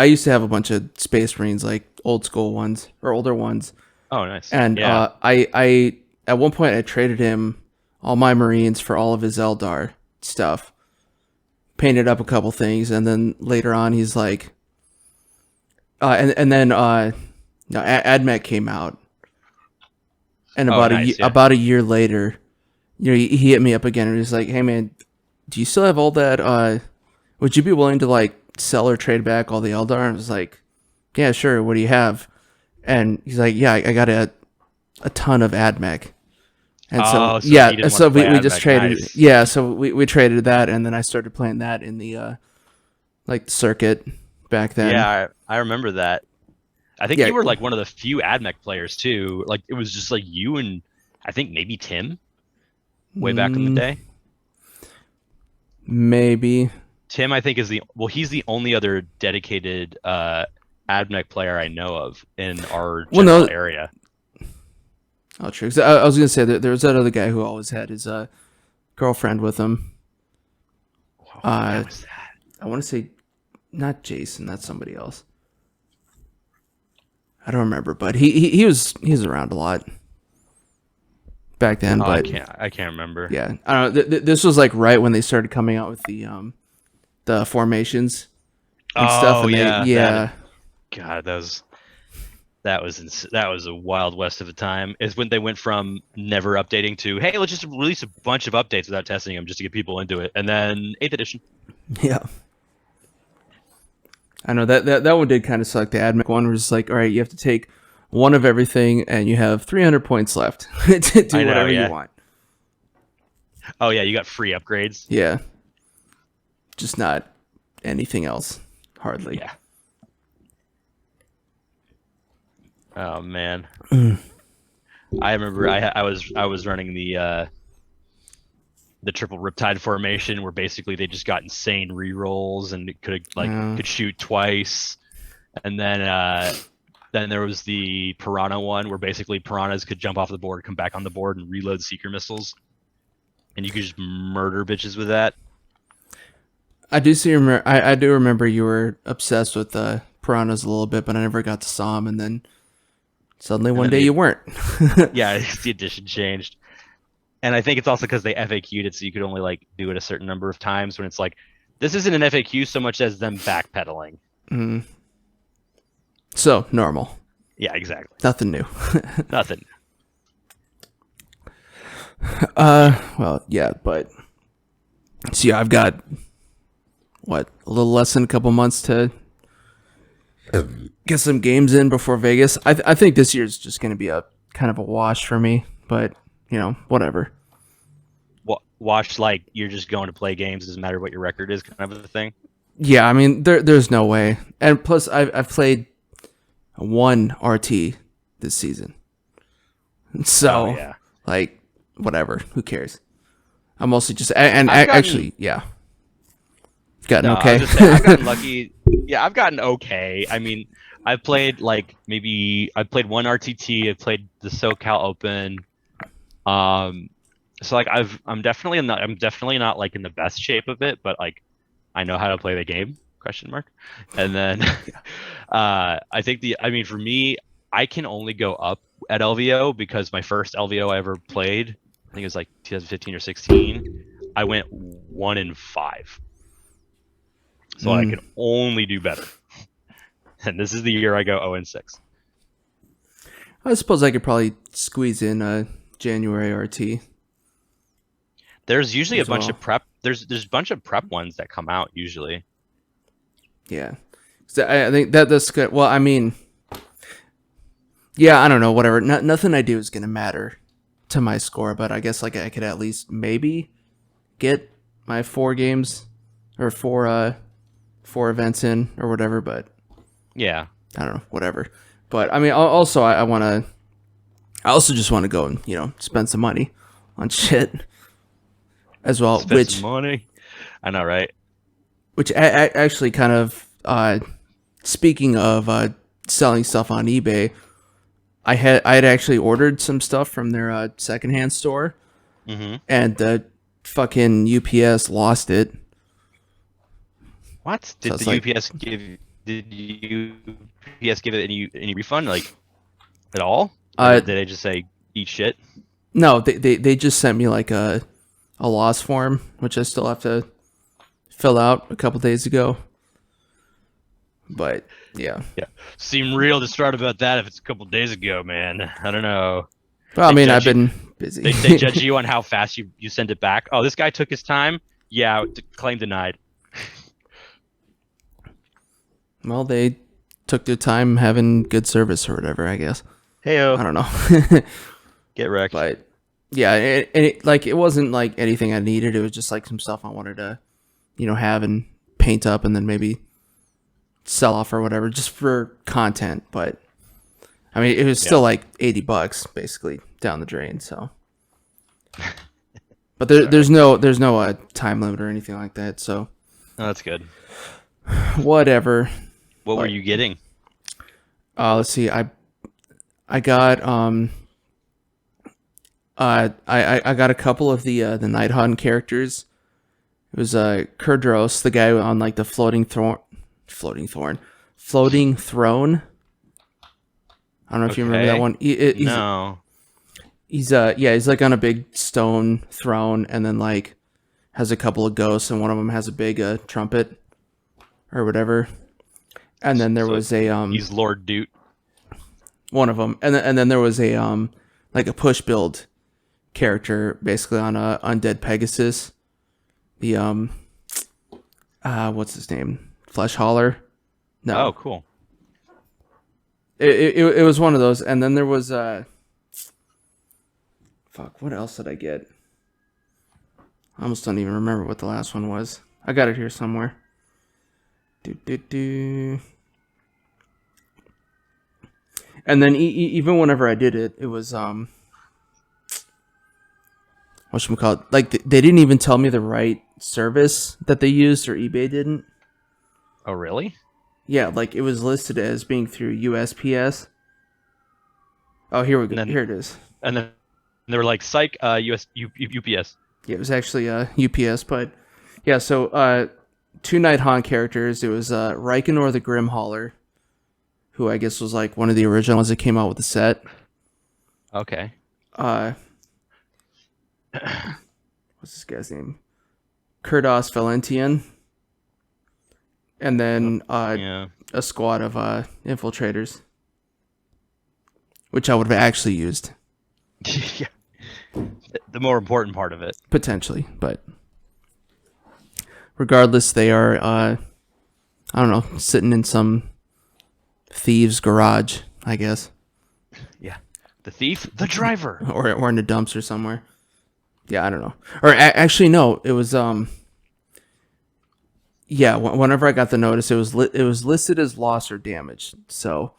used to have a bunch of Space Marines, like old school ones or older ones. Oh, nice. And yeah. I at one point I traded him all my Marines for all of his Eldar stuff. Painted up a couple things, and then later on he's like and then AdMech came out. And about about a year later, you know, he hit me up again and he's like, "Hey man, do you still have all that? Would you be willing to like sell or trade back all the Eldar?" And I was like, "Yeah, sure. What do you have?" And he's like, "Yeah, I got a ton of AdMech." And so yeah, so we just traded. Nice. Yeah, so we traded that, and then I started playing that in the like the circuit back then. Yeah, I remember that. I think you were like one of the few AdMech players too. Like it was just like you and I think maybe Tim way back in the day. Maybe. Tim, I think he's the only other dedicated AdMech player I know of in our general area. Oh, true. I was gonna say that there was that other guy who always had his girlfriend with him. What was that? I want to say not Jason. That's somebody else. I don't remember, but he was around a lot back then. But I can't remember. Yeah, I don't know. This was like right when they started coming out with the formations and stuff. And yeah. God, that was a wild west of a time. Is when they went from never updating to, hey, let's just release a bunch of updates without testing them just to get people into it, and then 8th edition. Yeah. I know that one did kind of suck. The AdMech one was like, all right, you have to take one of everything, and you have 300 points left to do whatever you want. Oh yeah, you got free upgrades. Yeah, just not anything else, hardly. Yeah. Oh man, I remember I was running the triple Riptide formation, where basically they just got insane rerolls and could shoot twice, and then there was the Piranha one, where basically Piranhas could jump off the board, come back on the board, and reload Seeker missiles, and you could just murder bitches with that. I do remember you were obsessed with Piranhas a little bit, but I never got to saw them, and then suddenly one day you weren't. Yeah, the edition changed. And I think it's also because they FAQ'd it, so you could only like do it a certain number of times. When it's like, this isn't an FAQ so much as them backpedaling. Mm. So normal. Yeah, exactly. Nothing new. Nothing. Well, yeah, but so yeah, I've got a little less than a couple months to get some games in before Vegas. I think this year's just going to be a kind of a wash for me, but. You know, whatever. Watch like you're just going to play games, doesn't matter what your record is, kind of a thing. Yeah, I mean, there's no way. And plus, I've played one RT this season, so like whatever. Who cares? I'm mostly just actually, yeah. Gotten okay. I've gotten lucky. Yeah, I've gotten okay. I mean, I've played one RTT. I've played the SoCal Open. So like I'm definitely not like in the best shape of it, but like I know how to play the game, ? And then I think for me, I can only go up at LVO because my first LVO I ever played, I think it was like 2015 or 16, I went 1-5. So I can only do better. And this is the year I go 0-6. I suppose I could probably squeeze in a January RT. There's usually a bunch of prep. There's a bunch of prep ones that come out usually. Yeah. So I think that's good. Well, I mean, yeah, I don't know, whatever. Nothing I do is gonna matter to my score, but I guess like I could at least maybe get my 4 games or 4 events in or whatever. But Yeah. I don't know, whatever. But I mean, also I want to. I also just want to go and spend some money on shit as well. Spend some money. I know, right? Which actually kind of speaking of selling stuff on eBay, I had actually ordered some stuff from their secondhand store, and the fucking UPS lost it. What did the UPS give? Did you UPS give it any refund like at all? Or did they just say eat shit? No, they just sent me like a loss form, which I still have to fill out a couple days ago. But yeah. Seem real distraught about that if it's a couple days ago, man. I don't know. Well, I mean, I've been busy. They judge you on how fast you send it back. Oh, this guy took his time. Yeah, claim denied. Well, they took their time having good service or whatever, I guess. Heyo. I don't know. Get wrecked. But yeah, it wasn't like anything I needed. It was just like some stuff I wanted to, have and paint up and then maybe sell off or whatever, just for content. But I mean, it was still like $80 basically down the drain. So, but there's no time limit or anything like that. So, oh, that's good. Whatever. What were you getting? Let's see. I got I got a couple of the Nighthawk characters. It was Kurdros, the guy on like the floating throne. I don't know if you remember that one. No. He's like on a big stone throne, and then like has a couple of ghosts, and one of them has a big trumpet or whatever. And then there was a he's Lord Doot. One of them, and then there was a like a push build character basically on a undead Pegasus. The what's his name? Flesh Hauler. No. Oh, cool. It was one of those, and then there was fuck. What else did I get? I almost don't even remember what the last one was. I got it here somewhere. And then even whenever I did it, it was whatchamacallit, like they didn't even tell me the right service that they used, or eBay didn't. Oh, really? Yeah, like it was listed as being through USPS. Oh, here we go. Here it is. And then they were like, "Psych, UPS." Yeah, it was actually UPS, but yeah. So 2 Nighthawk characters. It was Reikenor the Grim Hauler, who I guess was like one of the originals that came out with the set. Okay. What's this guy's name? Kurdos Valentian. And then a squad of infiltrators, which I would have actually used. Yeah. The more important part of it. Potentially, but regardless, they are, I don't know, sitting in some thieves' garage, I guess. Yeah. The thief, the driver. Or in a dumpster somewhere. Yeah, I don't know. Or actually, no, it was, yeah, whenever I got the notice, it was listed as lost or damaged, so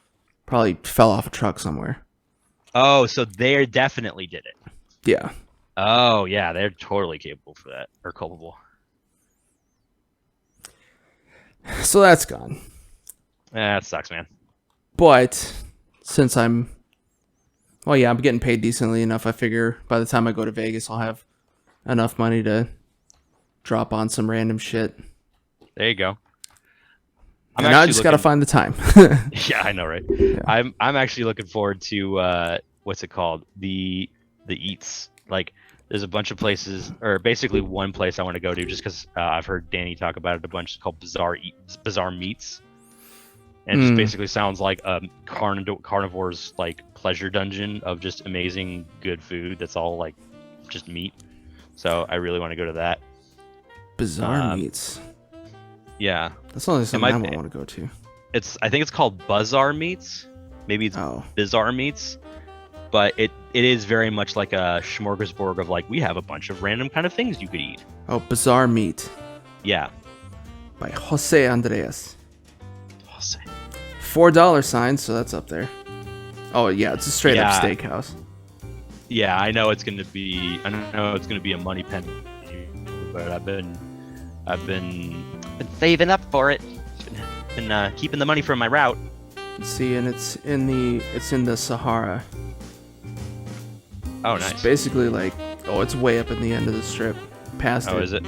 probably fell off a truck somewhere. Oh, so they definitely did it. Yeah. Oh, yeah, they're totally capable for that, or culpable. So that's gone. That sucks, man. But since I'm getting paid decently enough, I figure by the time I go to Vegas, I'll have enough money to drop on some random shit. There you go. I just got to find the time. Yeah, I know, right? Yeah. I'm actually looking forward to what's it called? The eats. Like, there's a bunch of places, or basically one place I want to go to, just because I've heard Danny talk about it a bunch. It's called Bizarre Meats, and it just basically sounds like a carnivore's like pleasure dungeon of just amazing good food. That's all like just meat. So I really want to go to that. Bizarre Meats. Yeah. That's only something I might- want to go to. I think it's called Buzzar Meats. Maybe it's Oh, Bizarre Meats. But it is very much like a smorgasbord of like, we have a bunch of random kind of things you could eat. oh, Bizarre Meat Yeah. by Jose Andres. I'll say. $4 signs, so that's up there. Oh yeah, it's a straight up Yeah. steakhouse. Yeah, I know it's gonna be a money pen, but I've been saving up for it. Been keeping the money from my route. See, and it's in the Sahara. Oh, It's nice. basically like, it's way up in the end of the strip, past Oh, it, is it?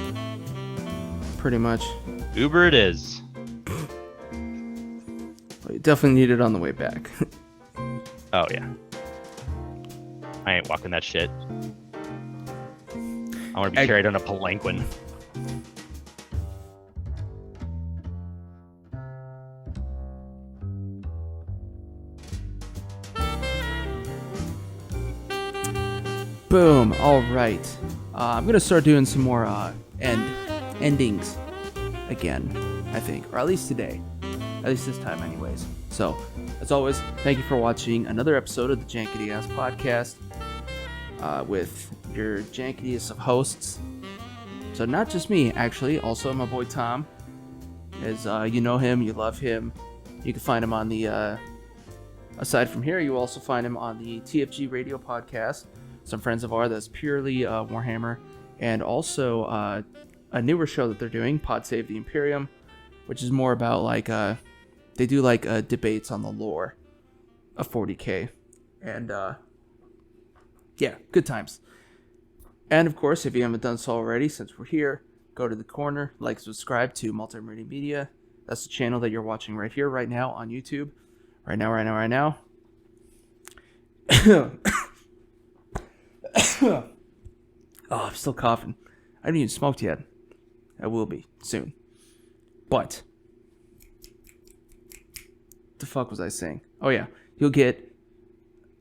pretty much. Uber it is. Well, you definitely need it on the way back. Oh yeah. I ain't walking that shit. I want to be carried on a palanquin. Boom. All right. I'm gonna start doing some more endings again, I think, or at least today, at least this time, anyways. So, as always, thank you for watching another episode of the Jankity-ass podcast with your jankityest of hosts. So, not just me, actually, also my boy Tom. As you know him, you love him. You can find him on the. Aside from here, you also find him on the TFG Radio podcast. Some friends of ours that's purely Warhammer, and also a newer show that they're doing, Pod Save the Imperium, which is more about like they do like debates on the lore of 40k, and yeah, good times. And of course, if you haven't done so already, since we're here, go to the corner, like, subscribe to Multi-Murdy Media. That's the channel that you're watching right here, right now on YouTube, right now. Oh, I'm still coughing. I haven't even smoked yet. I will be soon. But what the fuck was I saying? Oh yeah, you'll get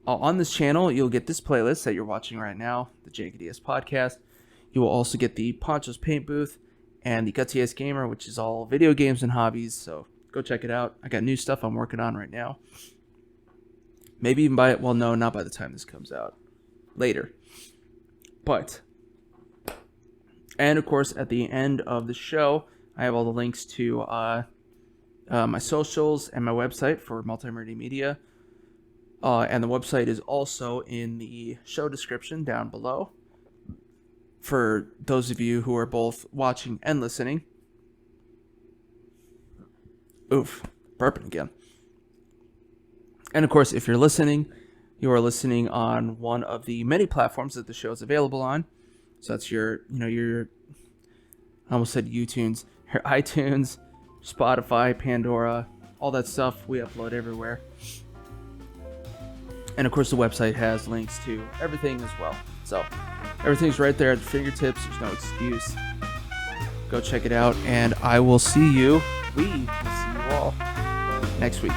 on this channel. You'll get this playlist that you're watching right now, the Jankity-ass podcast. You will also get the Poncho's Paint Booth and the Gutsy-ass Gamer, which is all video games and hobbies. So go check it out. I got new stuff I'm working on right now. Maybe even no, not by the time this comes out. Later. But, and of course, at the end of the show, I have all the links to my socials and my website for Multi-Murdy Media. And the website is also in the show description down below for those of you who are both watching and listening. Oof, burping again. And of course, if you're listening, you are listening on one of the many platforms that the show is available on. So that's your I almost said YouTunes, your iTunes, Spotify, Pandora, all that stuff. We upload everywhere. And of course, the website has links to everything as well. So everything's right there at the fingertips. There's no excuse. Go check it out, and we will see you all next week.